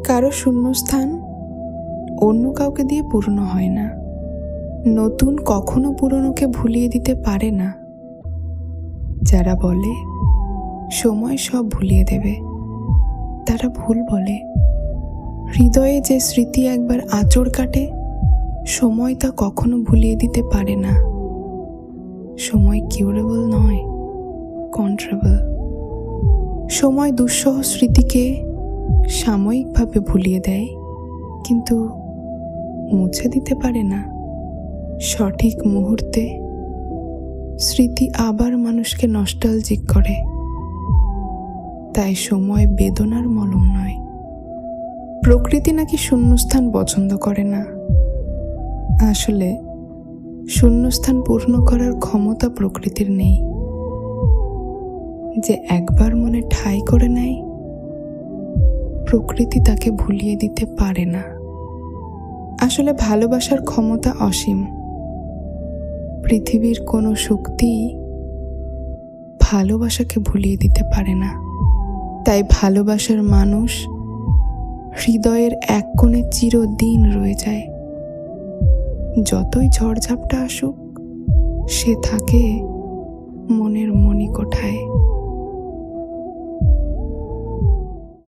কারো শূন্যস্থান অন্য কাউকে দিয়ে পূর্ণ হয় না। নতুন কখনো পুরনোকে ভুলিয়ে দিতে পারে না। যারা বলে সময় সব ভুলিয়ে দেবে, তারা ভুল বলে। হৃদয়ে যে স্মৃতি একবার আঁচড় কাটে, সময় তা কখনো ভুলিয়ে দিতে পারে না। সময় কিউরেবল নয়, কন্ট্রেবল। সময় দুঃসহ স্মৃতিকে সাময়িকভাবে ভুলিয়ে দেয়, কিন্তু মুছে দিতে পারে না। সঠিক মুহূর্তে স্মৃতি আবার মানুষকে নস্টালজিক করে। তাই সময় বেদনার মলম নয়। প্রকৃতি নাকি শূন্যস্থান পছন্দ করে না। আসলে শূন্যস্থান পূর্ণ করার ক্ষমতা প্রকৃতির নেই। যে একবার মনে ঠাঁই করে নেয়, প্রকৃতি তাকে ভুলিয়ে দিতে পারে না। আসলে ভালোবাসার ক্ষমতা অসীম। পৃথিবীর কোনো শক্তি ভালোবাসাকে ভুলিয়ে দিতে পারে না। তাই ভালোবাসার মানুষ হৃদয়ের এক কোণে চিরদিন রয়ে যায়। যতই ঝড়ঝাপটা আসুক, সে থাকে মনের মণিকোঠায়।